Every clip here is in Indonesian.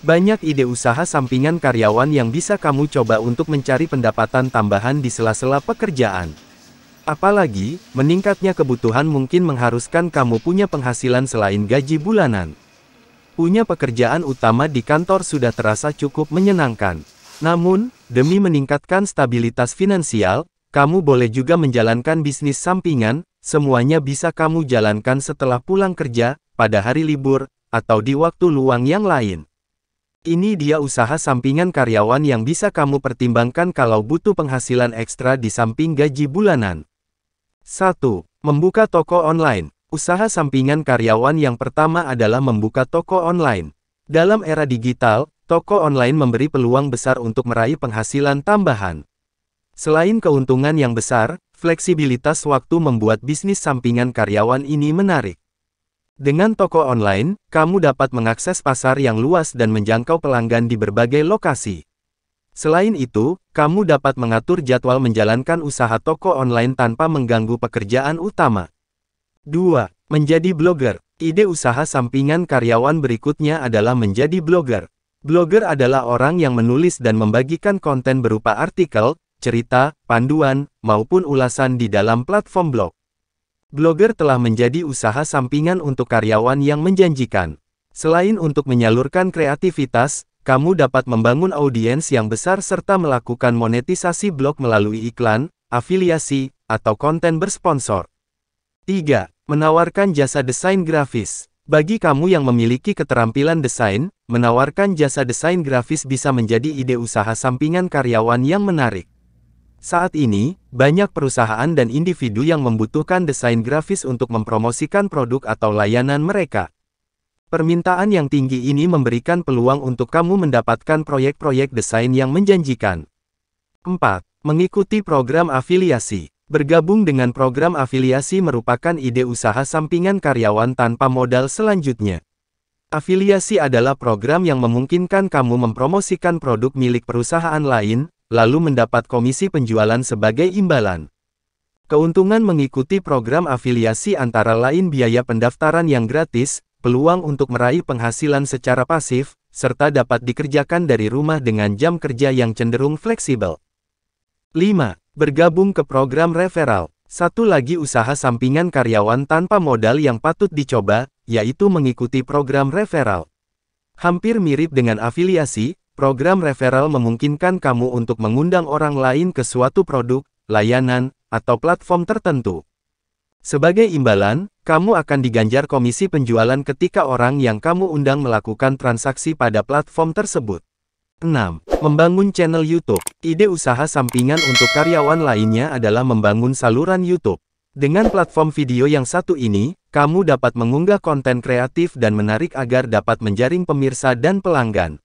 Banyak ide usaha sampingan karyawan yang bisa kamu coba untuk mencari pendapatan tambahan di sela-sela pekerjaan. Apalagi, meningkatnya kebutuhan mungkin mengharuskan kamu punya penghasilan selain gaji bulanan. Punya pekerjaan utama di kantor sudah terasa cukup menyenangkan. Namun, demi meningkatkan stabilitas finansial, kamu boleh juga menjalankan bisnis sampingan. Semuanya bisa kamu jalankan setelah pulang kerja, pada hari libur, atau di waktu luang yang lain. Ini dia usaha sampingan karyawan yang bisa kamu pertimbangkan kalau butuh penghasilan ekstra di samping gaji bulanan. 1. Membuka toko online. Usaha sampingan karyawan yang pertama adalah membuka toko online. Dalam era digital, toko online memberi peluang besar untuk meraih penghasilan tambahan. Selain keuntungan yang besar, fleksibilitas waktu membuat bisnis sampingan karyawan ini menarik. Dengan toko online, kamu dapat mengakses pasar yang luas dan menjangkau pelanggan di berbagai lokasi. Selain itu, kamu dapat mengatur jadwal menjalankan usaha toko online tanpa mengganggu pekerjaan utama. 2. Menjadi blogger. Ide usaha sampingan karyawan berikutnya adalah menjadi blogger. Blogger adalah orang yang menulis dan membagikan konten berupa artikel, cerita, panduan, maupun ulasan di dalam platform blog. Blogger telah menjadi usaha sampingan untuk karyawan yang menjanjikan. Selain untuk menyalurkan kreativitas, kamu dapat membangun audiens yang besar serta melakukan monetisasi blog melalui iklan, afiliasi, atau konten bersponsor. 3. Menawarkan jasa desain grafis. Bagi kamu yang memiliki keterampilan desain, menawarkan jasa desain grafis bisa menjadi ide usaha sampingan karyawan yang menarik. Saat ini, banyak perusahaan dan individu yang membutuhkan desain grafis untuk mempromosikan produk atau layanan mereka. Permintaan yang tinggi ini memberikan peluang untuk kamu mendapatkan proyek-proyek desain yang menjanjikan. 4. Mengikuti program afiliasi. Bergabung dengan program afiliasi merupakan ide usaha sampingan karyawan tanpa modal selanjutnya. Afiliasi adalah program yang memungkinkan kamu mempromosikan produk milik perusahaan lain, lalu mendapat komisi penjualan sebagai imbalan. Keuntungan mengikuti program afiliasi antara lain biaya pendaftaran yang gratis, peluang untuk meraih penghasilan secara pasif, serta dapat dikerjakan dari rumah dengan jam kerja yang cenderung fleksibel. 5. Bergabung ke program referral. Satu lagi usaha sampingan karyawan tanpa modal yang patut dicoba, yaitu mengikuti program referral. Hampir mirip dengan afiliasi, program referral memungkinkan kamu untuk mengundang orang lain ke suatu produk, layanan, atau platform tertentu. Sebagai imbalan, kamu akan diganjar komisi penjualan ketika orang yang kamu undang melakukan transaksi pada platform tersebut. 6. Membangun channel YouTube. Ide usaha sampingan untuk karyawan lainnya adalah membangun saluran YouTube. Dengan platform video yang satu ini, kamu dapat mengunggah konten kreatif dan menarik agar dapat menjaring pemirsa dan pelanggan.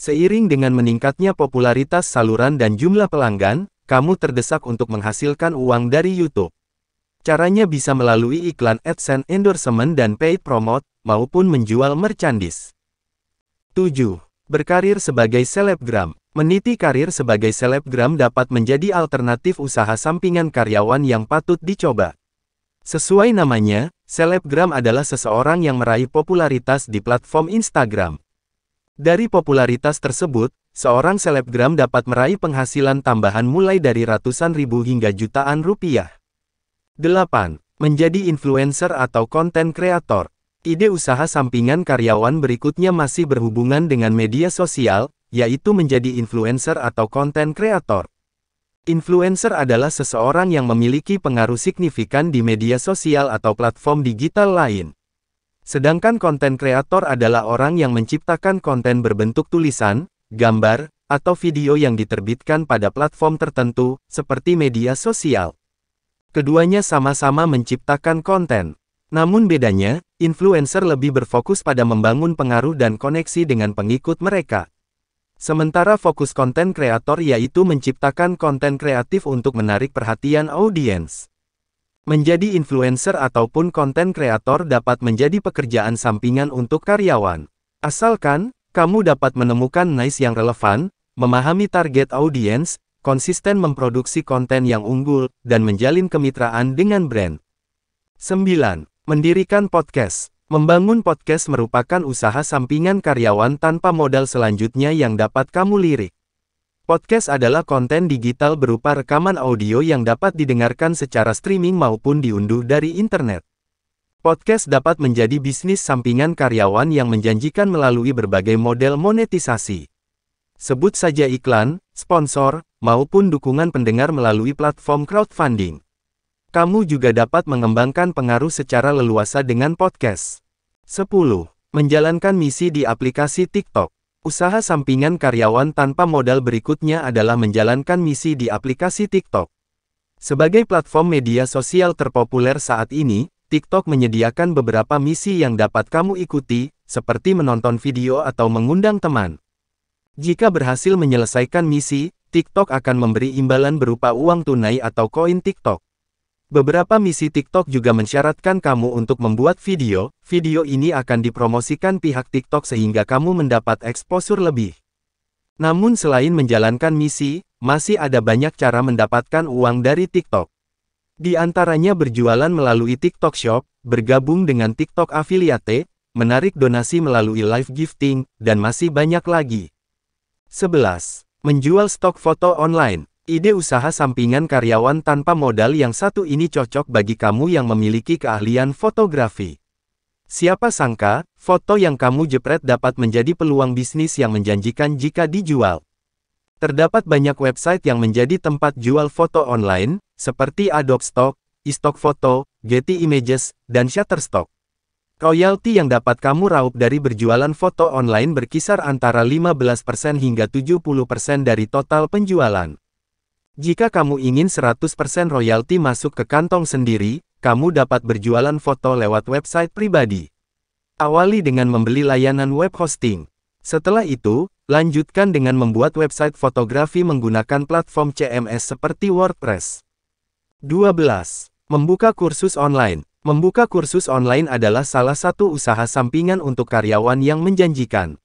Seiring dengan meningkatnya popularitas saluran dan jumlah pelanggan, kamu terdesak untuk menghasilkan uang dari YouTube. Caranya bisa melalui iklan AdSense, endorsement dan paid promote, maupun menjual merchandise. 7. Berkarir sebagai selebgram. Meniti karir sebagai selebgram dapat menjadi alternatif usaha sampingan karyawan yang patut dicoba. Sesuai namanya, selebgram adalah seseorang yang meraih popularitas di platform Instagram. Dari popularitas tersebut, seorang selebgram dapat meraih penghasilan tambahan mulai dari ratusan ribu hingga jutaan rupiah. 8. Menjadi influencer atau konten kreator. Ide usaha sampingan karyawan berikutnya masih berhubungan dengan media sosial, yaitu menjadi influencer atau konten kreator. Influencer adalah seseorang yang memiliki pengaruh signifikan di media sosial atau platform digital lain. Sedangkan konten kreator adalah orang yang menciptakan konten berbentuk tulisan, gambar, atau video yang diterbitkan pada platform tertentu, seperti media sosial. Keduanya sama-sama menciptakan konten. Namun bedanya, influencer lebih berfokus pada membangun pengaruh dan koneksi dengan pengikut mereka. Sementara fokus konten kreator yaitu menciptakan konten kreatif untuk menarik perhatian audiens. Menjadi influencer ataupun konten kreator dapat menjadi pekerjaan sampingan untuk karyawan. Asalkan, kamu dapat menemukan niche yang relevan, memahami target audiens, konsisten memproduksi konten yang unggul, dan menjalin kemitraan dengan brand. 9. Mendirikan podcast. Membangun podcast merupakan usaha sampingan karyawan tanpa modal selanjutnya yang dapat kamu lirik. Podcast adalah konten digital berupa rekaman audio yang dapat didengarkan secara streaming maupun diunduh dari internet. Podcast dapat menjadi bisnis sampingan karyawan yang menjanjikan melalui berbagai model monetisasi. Sebut saja iklan, sponsor, maupun dukungan pendengar melalui platform crowdfunding. Kamu juga dapat mengembangkan pengaruh secara leluasa dengan podcast. 10. Menjalankan misi di aplikasi TikTok. Usaha sampingan karyawan tanpa modal berikutnya adalah menjalankan misi di aplikasi TikTok. Sebagai platform media sosial terpopuler saat ini, TikTok menyediakan beberapa misi yang dapat kamu ikuti, seperti menonton video atau mengundang teman. Jika berhasil menyelesaikan misi, TikTok akan memberi imbalan berupa uang tunai atau koin TikTok. Beberapa misi TikTok juga mensyaratkan kamu untuk membuat video. Video ini akan dipromosikan pihak TikTok sehingga kamu mendapat exposure lebih. Namun selain menjalankan misi, masih ada banyak cara mendapatkan uang dari TikTok. Di antaranya berjualan melalui TikTok Shop, bergabung dengan TikTok Affiliate, menarik donasi melalui live gifting, dan masih banyak lagi. 11. Menjual stok foto online. Ide usaha sampingan karyawan tanpa modal yang satu ini cocok bagi kamu yang memiliki keahlian fotografi. Siapa sangka, foto yang kamu jepret dapat menjadi peluang bisnis yang menjanjikan jika dijual. Terdapat banyak website yang menjadi tempat jual foto online, seperti Adobe Stock, iStock Photo, Getty Images, dan Shutterstock. Royalti yang dapat kamu raup dari berjualan foto online berkisar antara 15% hingga 70% dari total penjualan. Jika kamu ingin 100% royalti masuk ke kantong sendiri, kamu dapat berjualan foto lewat website pribadi. Awali dengan membeli layanan web hosting. Setelah itu, lanjutkan dengan membuat website fotografi menggunakan platform CMS seperti WordPress. 12. Membuka kursus online. Membuka kursus online adalah salah satu usaha sampingan untuk karyawan yang menjanjikan.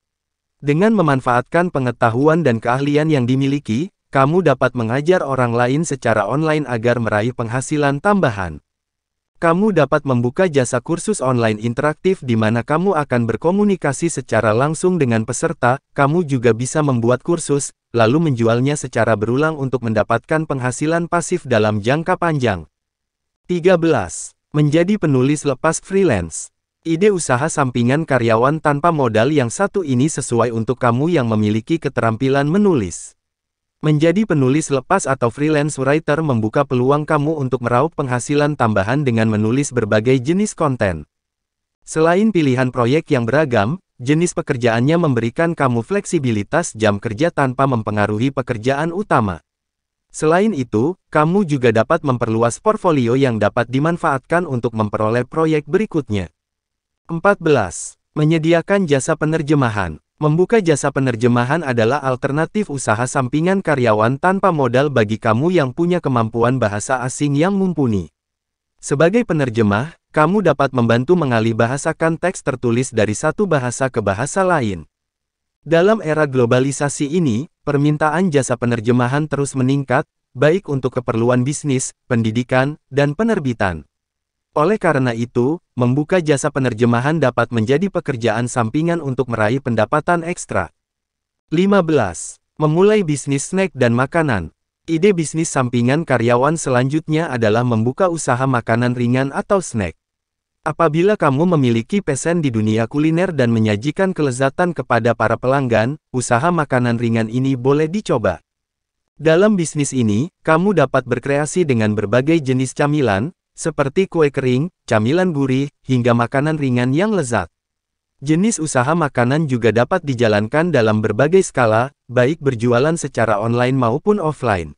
Dengan memanfaatkan pengetahuan dan keahlian yang dimiliki, kamu dapat mengajar orang lain secara online agar meraih penghasilan tambahan. Kamu dapat membuka jasa kursus online interaktif di mana kamu akan berkomunikasi secara langsung dengan peserta. Kamu juga bisa membuat kursus, lalu menjualnya secara berulang untuk mendapatkan penghasilan pasif dalam jangka panjang. 13. Menjadi penulis lepas freelance. Ide usaha sampingan karyawan tanpa modal yang satu ini sesuai untuk kamu yang memiliki keterampilan menulis. Menjadi penulis lepas atau freelance writer membuka peluang kamu untuk meraup penghasilan tambahan dengan menulis berbagai jenis konten. Selain pilihan proyek yang beragam, jenis pekerjaannya memberikan kamu fleksibilitas jam kerja tanpa mempengaruhi pekerjaan utama. Selain itu, kamu juga dapat memperluas portfolio yang dapat dimanfaatkan untuk memperoleh proyek berikutnya. 14. Menyediakan jasa penerjemahan. Membuka jasa penerjemahan adalah alternatif usaha sampingan karyawan tanpa modal bagi kamu yang punya kemampuan bahasa asing yang mumpuni. Sebagai penerjemah, kamu dapat membantu mengalihbahasakan teks tertulis dari satu bahasa ke bahasa lain. Dalam era globalisasi ini, permintaan jasa penerjemahan terus meningkat, baik untuk keperluan bisnis, pendidikan, dan penerbitan. Oleh karena itu, membuka jasa penerjemahan dapat menjadi pekerjaan sampingan untuk meraih pendapatan ekstra. 15. Memulai bisnis snack dan makanan. Ide bisnis sampingan karyawan selanjutnya adalah membuka usaha makanan ringan atau snack. Apabila kamu memiliki passion di dunia kuliner dan menyajikan kelezatan kepada para pelanggan, usaha makanan ringan ini boleh dicoba. Dalam bisnis ini, kamu dapat berkreasi dengan berbagai jenis camilan, seperti kue kering, camilan gurih, hingga makanan ringan yang lezat. Jenis usaha makanan juga dapat dijalankan dalam berbagai skala, baik berjualan secara online maupun offline.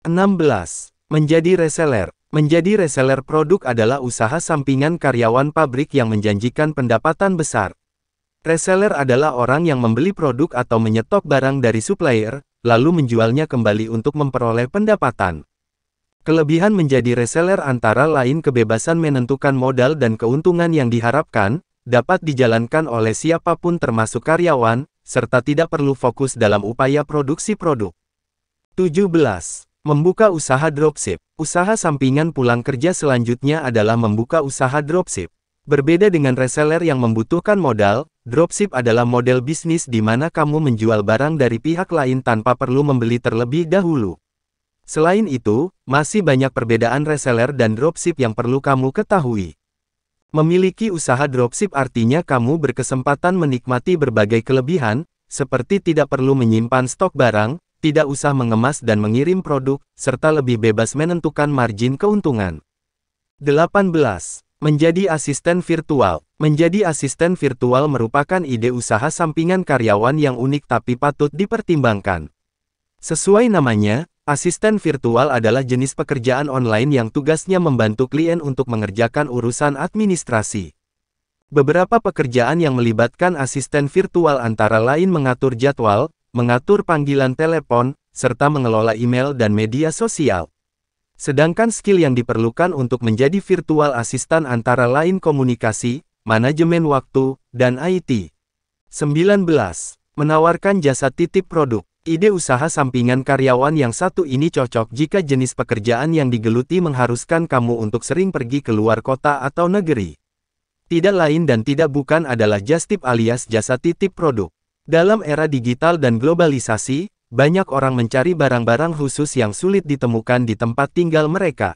16. Menjadi reseller. Menjadi reseller produk adalah usaha sampingan karyawan pabrik yang menjanjikan pendapatan besar. Reseller adalah orang yang membeli produk atau menyetok barang dari supplier, lalu menjualnya kembali untuk memperoleh pendapatan. Kelebihan menjadi reseller antara lain kebebasan menentukan modal dan keuntungan yang diharapkan, dapat dijalankan oleh siapapun termasuk karyawan, serta tidak perlu fokus dalam upaya produksi produk. 17. Membuka usaha dropship. Usaha sampingan pulang kerja selanjutnya adalah membuka usaha dropship. Berbeda dengan reseller yang membutuhkan modal, dropship adalah model bisnis di mana kamu menjual barang dari pihak lain tanpa perlu membeli terlebih dahulu. Selain itu, masih banyak perbedaan reseller dan dropship yang perlu kamu ketahui. Memiliki usaha dropship artinya kamu berkesempatan menikmati berbagai kelebihan, seperti tidak perlu menyimpan stok barang, tidak usah mengemas dan mengirim produk, serta lebih bebas menentukan margin keuntungan. 18. Menjadi asisten virtual. Menjadi asisten virtual merupakan ide usaha sampingan karyawan yang unik tapi patut dipertimbangkan. Sesuai namanya, asisten virtual adalah jenis pekerjaan online yang tugasnya membantu klien untuk mengerjakan urusan administrasi. Beberapa pekerjaan yang melibatkan asisten virtual antara lain mengatur jadwal, mengatur panggilan telepon, serta mengelola email dan media sosial. Sedangkan skill yang diperlukan untuk menjadi virtual assistant antara lain komunikasi, manajemen waktu, dan IT. 19. Menawarkan jasa titip produk. Ide usaha sampingan karyawan yang satu ini cocok jika jenis pekerjaan yang digeluti mengharuskan kamu untuk sering pergi ke luar kota atau negeri. Tidak lain dan tidak bukan adalah just tip alias jasa titip produk. Dalam era digital dan globalisasi, banyak orang mencari barang-barang khusus yang sulit ditemukan di tempat tinggal mereka.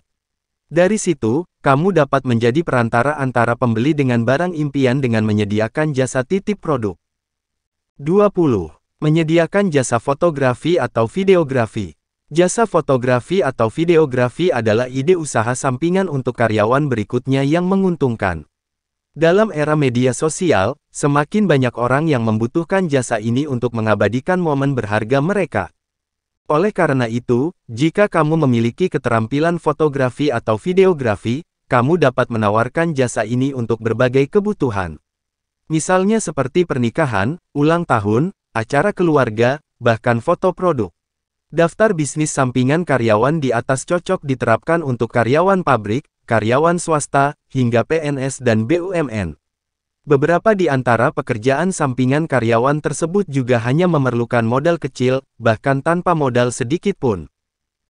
Dari situ, kamu dapat menjadi perantara antara pembeli dengan barang impian dengan menyediakan jasa titip produk. 20. Menyediakan jasa fotografi atau videografi. Jasa fotografi atau videografi adalah ide usaha sampingan untuk karyawan berikutnya yang menguntungkan. Dalam era media sosial, semakin banyak orang yang membutuhkan jasa ini untuk mengabadikan momen berharga mereka. Oleh karena itu, jika kamu memiliki keterampilan fotografi atau videografi, kamu dapat menawarkan jasa ini untuk berbagai kebutuhan. Misalnya seperti pernikahan, ulang tahun, acara keluarga, bahkan foto produk. Daftar bisnis sampingan karyawan di atas cocok diterapkan untuk karyawan pabrik, karyawan swasta, hingga PNS dan BUMN. Beberapa di antara pekerjaan sampingan karyawan tersebut juga hanya memerlukan modal kecil, bahkan tanpa modal sedikit pun.